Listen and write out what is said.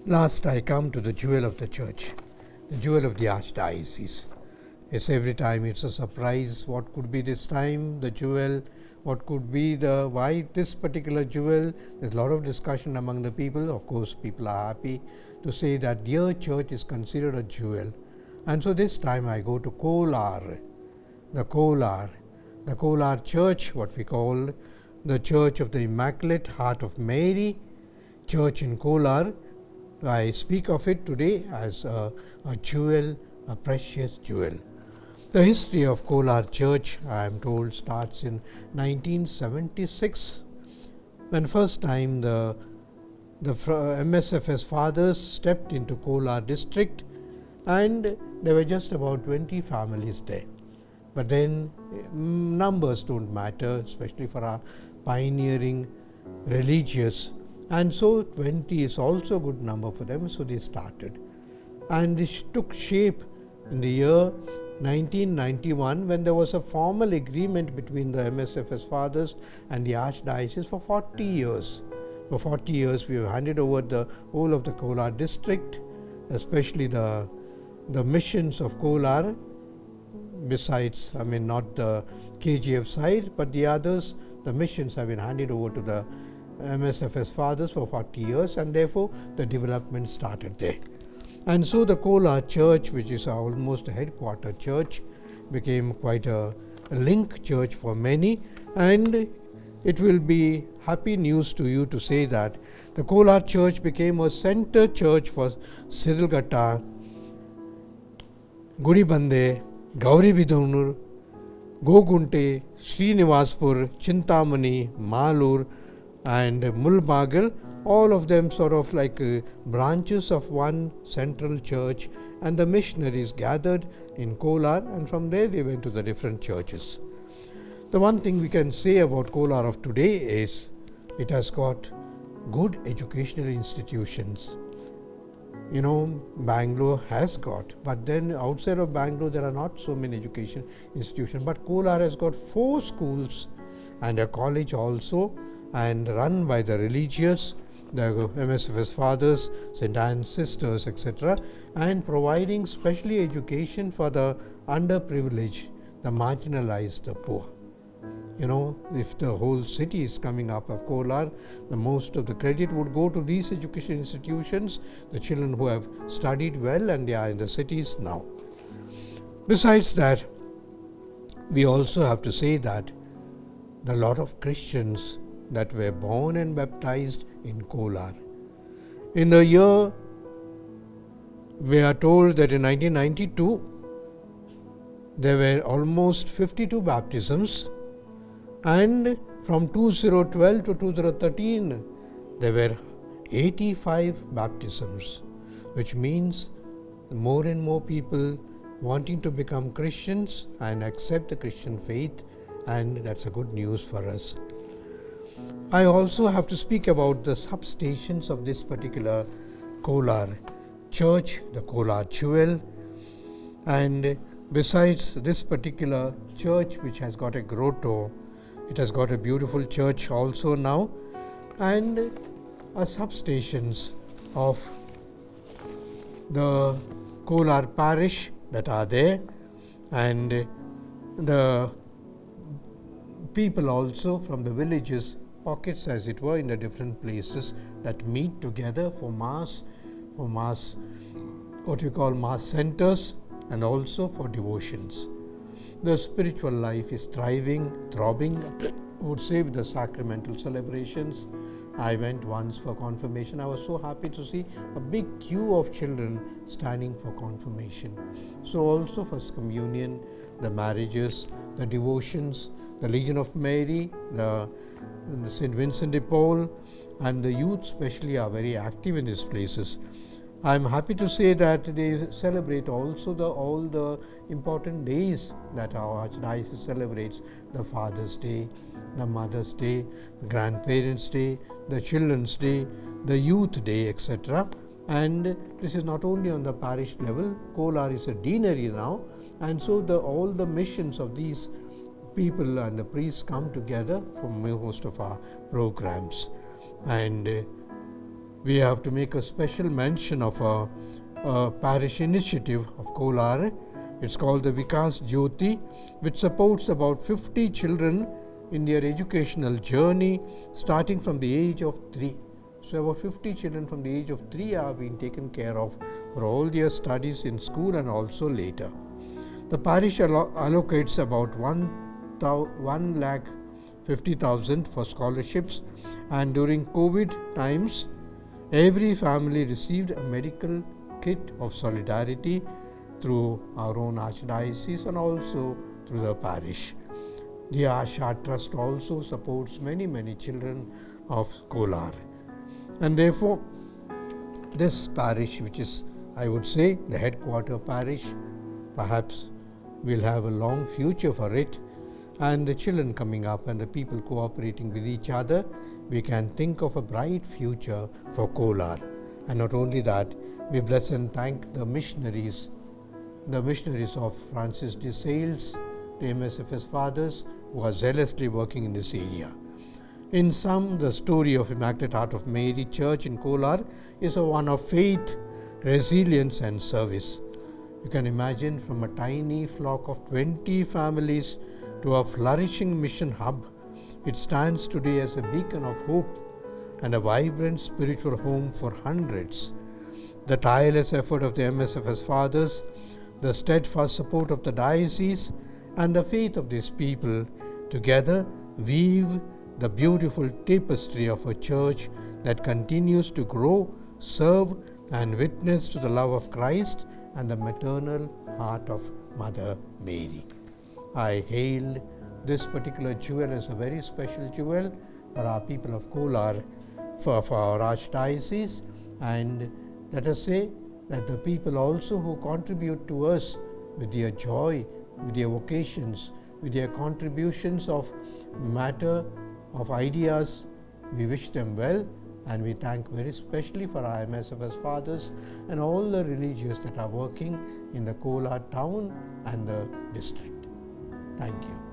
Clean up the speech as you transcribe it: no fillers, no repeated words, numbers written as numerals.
Last I come to the jewel of the church, the jewel of the Archdiocese. Yes, every time it's a surprise. What could be this time, the jewel? What could be why this particular jewel? There's a lot of discussion among the people. Of course, people are happy to say that their church is considered a jewel. And so this time I go to Kolar, the Kolar church, what we call the Church of the Immaculate Heart of Mary, church in Kolar. I speak of it today as a jewel, a precious jewel. The history of Kolar Church, I am told, starts in 1976, when first time the MSFS fathers stepped into Kolar district, and there were just about 20 families there. But then numbers don't matter, especially for our pioneering religious. And so 20 is also a good number for them, so they started. And this took shape in the year 1991, when there was a formal agreement between the MSFS fathers and the Archdiocese for 40 years. For 40 years we have handed over the whole of the Kolar district, especially the missions of Kolar, besides, not the KGF side, but the others, the missions have been handed over to the MSFS fathers for 40 years, and therefore the development started there. And so the Kolar church, which is almost a headquarter church, became quite a link church for many, and it will be happy news to you to say that the Kolar church became a center church for Sirilghatta, Gudibande, Gauribidonur, Gogunte, Srinivaspur, Chintamani, Malur and Mulbagal, all of them sort of like branches of one central church, and the missionaries gathered in Kolar, and from there they went to the different churches. The one thing we can say about Kolar of today is it has got good educational institutions. Bangalore has got, but then outside of Bangalore there are not so many education institutions. But Kolar has got 4 schools and a college also, and run by the religious, the MSFS fathers, St. Anne's sisters, etc., and providing specially education for the underprivileged, the marginalized, the poor. If the whole city is coming up of Kolar, the most of the credit would go to these education institutions, the children who have studied well and they are in the cities now. Besides that, we also have to say that the lot of Christians that were born and baptized in Kolar. In the year, we are told that in 1992, there were almost 52 baptisms, and from 2012 to 2013, there were 85 baptisms, which means more and more people wanting to become Christians and accept the Christian faith, and that's a good news for us. I also have to speak about the substations of this particular Kolar church, the Kolar jewel. And besides this particular church, which has got a grotto, it has got a beautiful church also now, and substations of the Kolar parish that are there, and the people also from the villages, pockets as it were, in the different places that meet together for mass, what we call mass centers, and also for devotions. The spiritual life is thriving, throbbing, I would say, with the sacramental celebrations. I went once for confirmation. I was so happy to see a big queue of children standing for confirmation. So also First Communion, the marriages, the devotions, the Legion of Mary, the St. Vincent de Paul, and the youth especially are very active in these places. I am happy to say that they celebrate also all the important days that our Archdiocese celebrates: the Father's Day, the Mother's Day, the Grandparents' Day, the Children's Day, the Youth Day, etc. And this is not only on the parish level. Kolar is a deanery now, and so all the missions of these people and the priests come together for most of our programs. And we have to make a special mention of a parish initiative of Kolar. It's called the Vikas Jyoti, which supports about 50 children in their educational journey starting from the age of 3. So about 50 children from the age of 3 are being taken care of for all their studies in school and also later. The parish allocates about 1,50,000 for scholarships, and during COVID times, every family received a medical kit of solidarity through our own Archdiocese and also through the parish. The Asha Trust also supports many children of Kolar. And therefore, this parish, which is, I would say, the headquarter parish, perhaps will have a long future for it, and the children coming up and the people cooperating with each other, we can think of a bright future for Kolar. And not only that, we bless and thank the missionaries of Francis de Sales, the MSFS fathers, who are zealously working in this area. In sum, the story of Immaculate Heart of Mary Church in Kolar is one of faith, resilience and service. You can imagine, from a tiny flock of 20 families to a flourishing mission hub, it stands today as a beacon of hope and a vibrant spiritual home for hundreds. The tireless effort of the MSFS fathers, the steadfast support of the diocese and the faith of these people together weave the beautiful tapestry of a church that continues to grow, serve and witness to the love of Christ and the maternal heart of Mother Mary. I hail this particular jewel as a very special jewel for our people of Kolar, for our Archdiocese, and let us say that the people also who contribute to us with their joy, with their vocations, with their contributions of matter, of ideas, we wish them well, and we thank very specially for our MSFS fathers and all the religious that are working in the Kolar town and the district. Thank you.